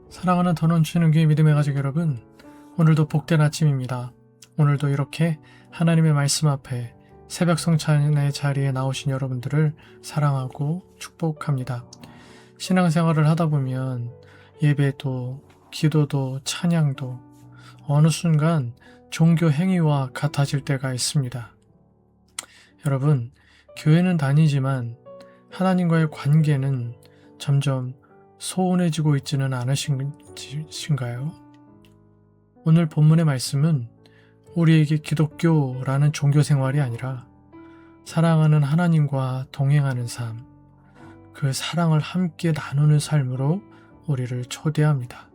사랑하는 더 넘치는 교회 믿음의 가족 여러분, 오늘도 복된 아침입니다. 오늘도 이렇게 하나님의 말씀 앞에 새벽 성찬의 자리에 나오신 여러분들을 사랑하고 축복합니다. 신앙생활을 하다 보면 예배도, 기도도, 찬양도 어느 순간 종교 행위와 같아질 때가 있습니다. 여러분, 교회는 다니지만 하나님과의 관계는 점점 소원해지고 있지는 않으신가요? 오늘 본문의 말씀은 우리에게 기독교라는 종교 생활이 아니라 사랑하는 하나님과 동행하는 삶, 그 사랑을 함께 나누는 삶으로 우리를 초대합니다.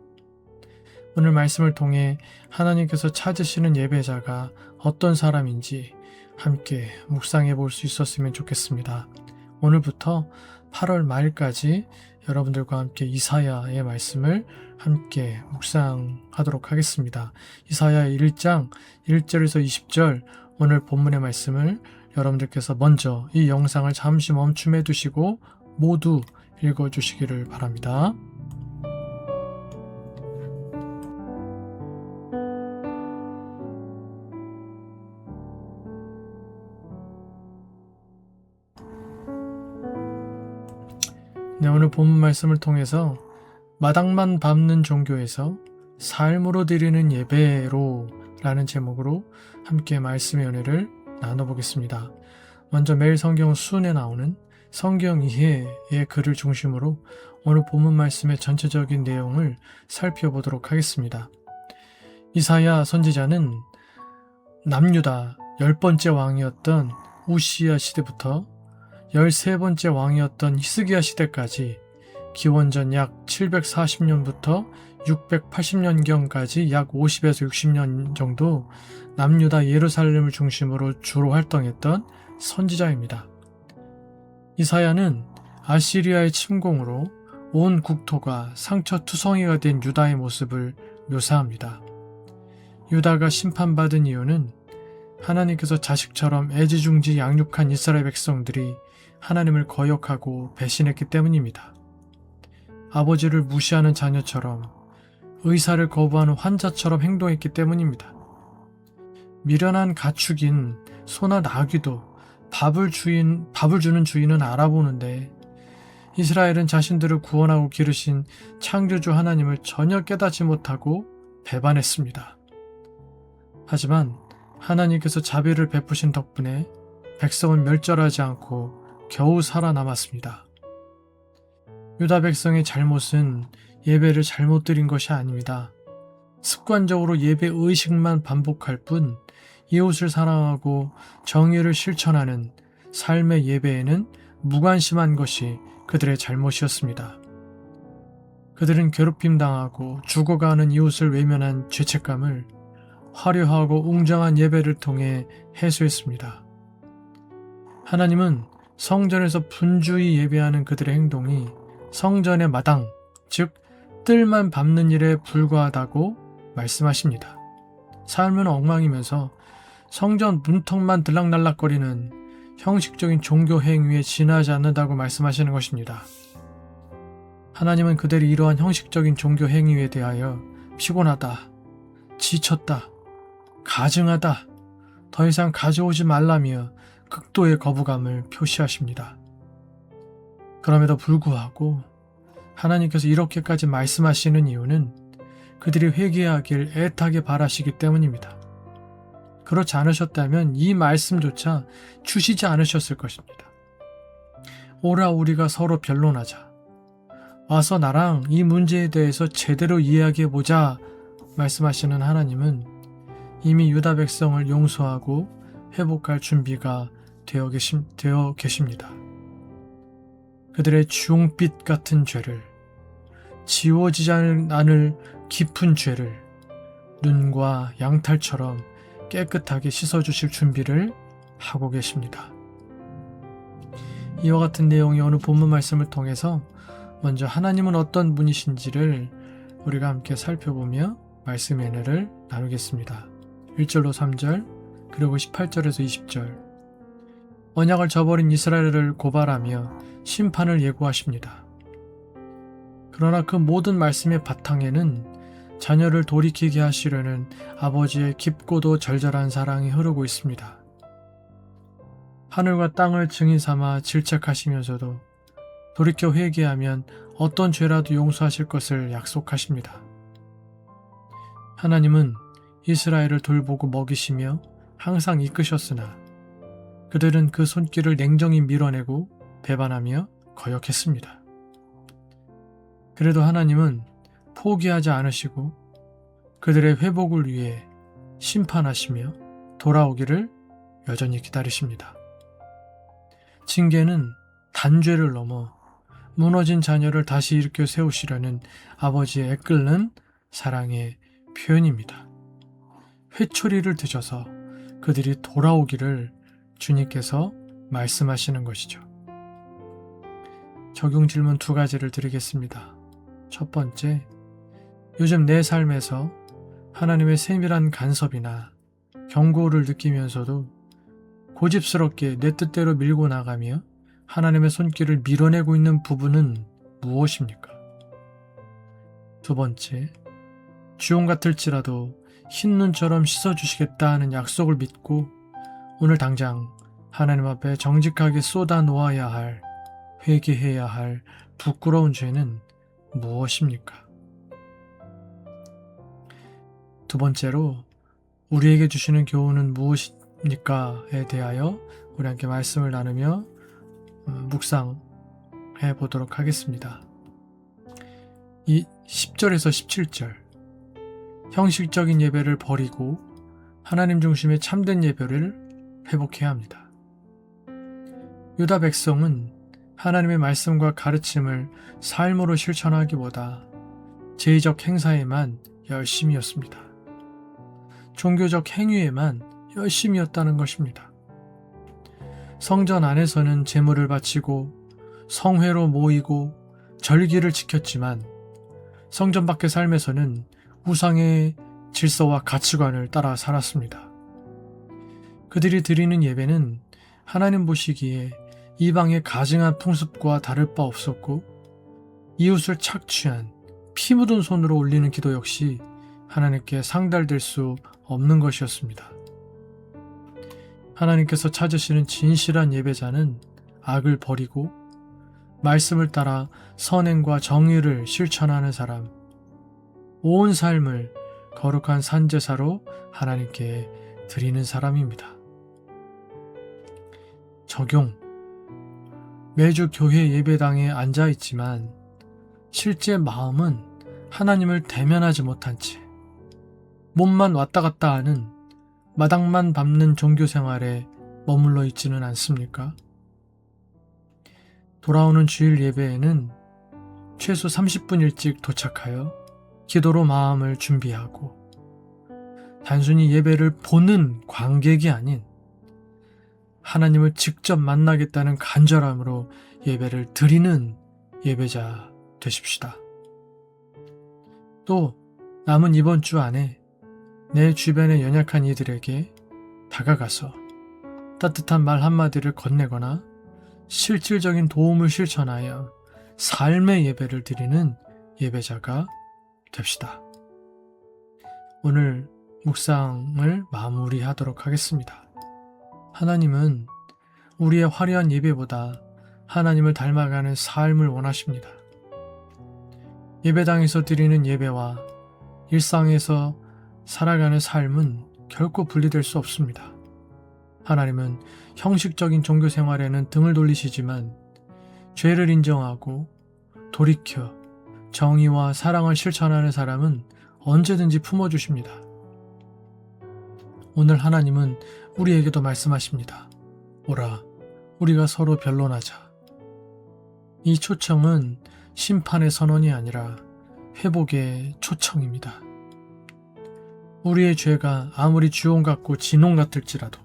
오늘 말씀을 통해 하나님께서 찾으시는 예배자가 어떤 사람인지 함께 묵상해 볼 수 있었으면 좋겠습니다. 오늘부터 8월 말까지 여러분들과 함께 이사야의 말씀을 함께 묵상하도록 하겠습니다. 이사야 1장 1절에서 20절 오늘 본문의 말씀을 여러분들께서 먼저 이 영상을 잠시 멈춤해 두시고 모두 읽어주시기를 바랍니다. 네, 오늘 본문 말씀을 통해서 마당만 밟는 종교에서 삶으로 드리는 예배로 라는 제목으로 함께 말씀의 은혜를 나눠보겠습니다. 먼저 매일 성경 수훈에 나오는 성경 이해의 글을 중심으로 오늘 본문 말씀의 전체적인 내용을 살펴보도록 하겠습니다. 이사야 선지자는 남유다 10번째 왕이었던 우시야 시대부터 13번째 왕이었던 히스기야 시대까지 기원전 약 740년부터 680년경까지 약 50에서 60년 정도 남유다 예루살렘을 중심으로 주로 활동했던 선지자입니다. 이사야는 아시리아의 침공으로 온 국토가 상처투성이가 된 유다의 모습을 묘사합니다. 유다가 심판받은 이유는 하나님께서 자식처럼 애지중지 양육한 이스라엘 백성들이 하나님을 거역하고 배신했기 때문입니다. 아버지를 무시하는 자녀처럼 의사를 거부하는 환자처럼 행동했기 때문입니다. 미련한 가축인 소나 나귀도 밥을 주는 주인은 알아보는데 이스라엘은 자신들을 구원하고 기르신 창조주 하나님을 전혀 깨닫지 못하고 배반했습니다. 하지만 하나님께서 자비를 베푸신 덕분에 백성은 멸절하지 않고 겨우 살아남았습니다. 유다 백성의 잘못은 예배를 잘못 드린 것이 아닙니다. 습관적으로 예배 의식만 반복할 뿐 이웃을 사랑하고 정의를 실천하는 삶의 예배에는 무관심한 것이 그들의 잘못이었습니다. 그들은 괴롭힘당하고 죽어가는 이웃을 외면한 죄책감을 화려하고 웅장한 예배를 통해 해소했습니다. 하나님은 성전에서 분주히 예배하는 그들의 행동이 성전의 마당, 즉 뜰만 밟는 일에 불과하다고 말씀하십니다. 삶은 엉망이면서 성전 문턱만 들락날락거리는 형식적인 종교 행위에 지나지 않는다고 말씀하시는 것입니다. 하나님은 그들이 이러한 형식적인 종교 행위에 대하여 피곤하다, 지쳤다, 가증하다, 더 이상 가져오지 말라며 극도의 거부감을 표시하십니다. 그럼에도 불구하고 하나님께서 이렇게까지 말씀하시는 이유는 그들이 회개하길 애타게 바라시기 때문입니다. 그렇지 않으셨다면 이 말씀조차 주시지 않으셨을 것입니다. 오라 우리가 서로 변론하자. 와서 나랑 이 문제에 대해서 제대로 이야기해보자 말씀하시는 하나님은 이미 유다 백성을 용서하고 회복할 준비가 되어 계십니다. 그들의 주홍빛 같은 죄를, 지워지지 않을 깊은 죄를 눈과 양탈처럼 깨끗하게 씻어주실 준비를 하고 계십니다. 이와 같은 내용이 오늘 본문 말씀을 통해서 먼저 하나님은 어떤 분이신지를 우리가 함께 살펴보며 말씀의 은혜를 나누겠습니다. 1절로 3절 그리고 18절에서 20절 언약을 저버린 이스라엘을 고발하며 심판을 예고하십니다. 그러나 그 모든 말씀의 바탕에는 자녀를 돌이키게 하시려는 아버지의 깊고도 절절한 사랑이 흐르고 있습니다. 하늘과 땅을 증인 삼아 질책하시면서도 돌이켜 회개하면 어떤 죄라도 용서하실 것을 약속하십니다. 하나님은 이스라엘을 돌보고 먹이시며 항상 이끄셨으나 그들은 그 손길을 냉정히 밀어내고 배반하며 거역했습니다. 그래도 하나님은 포기하지 않으시고 그들의 회복을 위해 심판하시며 돌아오기를 여전히 기다리십니다. 징계는 단죄를 넘어 무너진 자녀를 다시 일으켜 세우시려는 아버지의 애끓는 사랑의 표현입니다. 회초리를 드셔서 그들이 돌아오기를 주님께서 말씀하시는 것이죠. 적용 질문 2가지를 드리겠습니다. 첫 번째, 요즘 내 삶에서 하나님의 세밀한 간섭이나 경고를 느끼면서도 고집스럽게 내 뜻대로 밀고 나가며 하나님의 손길을 밀어내고 있는 부분은 무엇입니까? 두 번째, 주홍 같을지라도 흰 눈처럼 씻어주시겠다 하는 약속을 믿고 오늘 당장 하나님 앞에 정직하게 쏟아 놓아야 할, 회개해야 할 부끄러운 죄는 무엇입니까? 두 번째로 우리에게 주시는 교훈은 무엇입니까?에 대하여 우리 함께 말씀을 나누며 묵상해 보도록 하겠습니다. 이 10절에서 17절, 형식적인 예배를 버리고 하나님 중심의 참된 예배를 회복해야 합니다. 유다 백성은 하나님의 말씀과 가르침을 삶으로 실천하기보다 제의적 행사에만 열심이었습니다. 종교적 행위에만 열심이었다는 것입니다. 성전 안에서는 제물을 바치고 성회로 모이고 절기를 지켰지만 성전 밖의 삶에서는 우상의 질서와 가치관을 따라 살았습니다. 그들이 드리는 예배는 하나님 보시기에 이방의 가증한 풍습과 다를 바 없었고 이웃을 착취한 피 묻은 손으로 올리는 기도 역시 하나님께 상달될 수 없는 것이었습니다. 하나님께서 찾으시는 진실한 예배자는 악을 버리고 말씀을 따라 선행과 정의를 실천하는 사람, 온 삶을 거룩한 산제사로 하나님께 드리는 사람입니다. 적용. 매주 교회 예배당에 앉아 있지만 실제 마음은 하나님을 대면하지 못한 채 몸만 왔다 갔다 하는 마당만 밟는 종교 생활에 머물러 있지는 않습니까? 돌아오는 주일 예배에는 최소 30분 일찍 도착하여 기도로 마음을 준비하고 단순히 예배를 보는 관객이 아닌 하나님을 직접 만나겠다는 간절함으로 예배를 드리는 예배자 되십시다. 또 남은 이번 주 안에 내 주변의 연약한 이들에게 다가가서 따뜻한 말 한마디를 건네거나 실질적인 도움을 실천하여 삶의 예배를 드리는 예배자가 됩시다. 오늘 묵상을 마무리하도록 하겠습니다. 하나님은 우리의 화려한 예배보다 하나님을 닮아가는 삶을 원하십니다. 예배당에서 드리는 예배와 일상에서 살아가는 삶은 결코 분리될 수 없습니다. 하나님은 형식적인 종교 생활에는 등을 돌리시지만 죄를 인정하고 돌이켜 정의와 사랑을 실천하는 사람은 언제든지 품어주십니다. 오늘 하나님은 우리에게도 말씀하십니다. 오라, 우리가 서로 변론하자. 이 초청은 심판의 선언이 아니라 회복의 초청입니다. 우리의 죄가 아무리 주홍 같고 진홍 같을지라도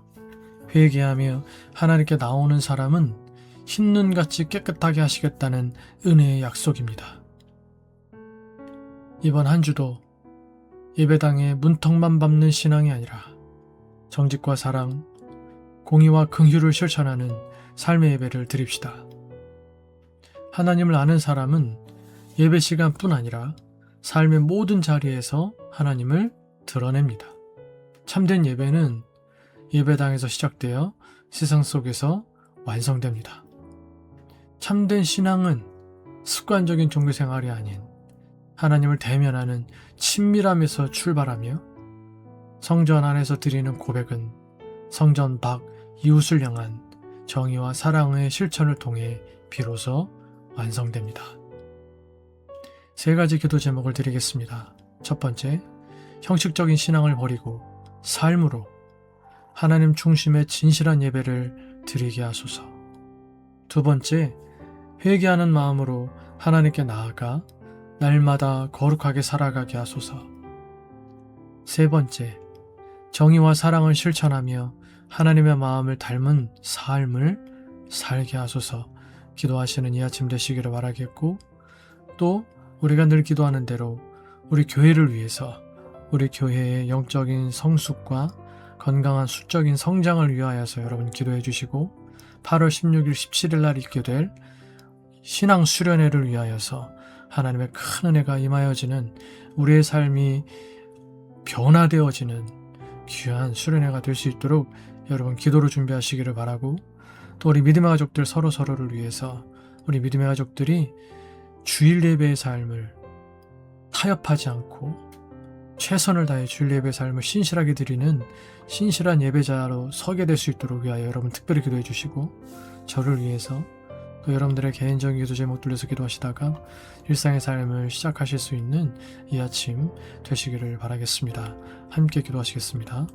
회개하며 하나님께 나오는 사람은 흰눈같이 깨끗하게 하시겠다는 은혜의 약속입니다. 이번 한 주도 예배당에 문턱만 밟는 신앙이 아니라 정직과 사랑, 공의와 긍휼을 실천하는 삶의 예배를 드립시다. 하나님을 아는 사람은 예배 시간뿐 아니라 삶의 모든 자리에서 하나님을 드러냅니다. 참된 예배는 예배당에서 시작되어 세상 속에서 완성됩니다. 참된 신앙은 습관적인 종교생활이 아닌 하나님을 대면하는 친밀함에서 출발하며 성전 안에서 드리는 고백은 성전 밖 이웃을 향한 정의와 사랑의 실천을 통해 비로소 완성됩니다. 세 가지 기도 제목을 드리겠습니다. 첫 번째, 형식적인 신앙을 버리고 삶으로 하나님 중심의 진실한 예배를 드리게 하소서. 두 번째, 회개하는 마음으로 하나님께 나아가 날마다 거룩하게 살아가게 하소서. 세 번째, 정의와 사랑을 실천하며 하나님의 마음을 닮은 삶을 살게 하소서. 기도하시는 이 아침 되시기를 바라겠고, 또 우리가 늘 기도하는 대로 우리 교회를 위해서, 우리 교회의 영적인 성숙과 건강한 수적인 성장을 위하여서 여러분 기도해 주시고, 8월 16일 17일 날 있게 될 신앙 수련회를 위하여서 하나님의 큰 은혜가 임하여지는, 우리의 삶이 변화되어지는 귀한 수련회가 될 수 있도록 여러분 기도로 준비하시기를 바라고, 또 우리 믿음의 가족들 서로를 위해서 우리 믿음의 가족들이 주일 예배의 삶을 타협하지 않고 최선을 다해 주일 예배의 삶을 신실하게 드리는 신실한 예배자로 서게 될 수 있도록 위하여 여러분 특별히 기도해 주시고, 저를 위해서 또 여러분들의 개인적인 기도 제목 들려서 기도하시다가 일상의 삶을 시작하실 수 있는 이 아침 되시기를 바라겠습니다. 함께 기도하시겠습니다.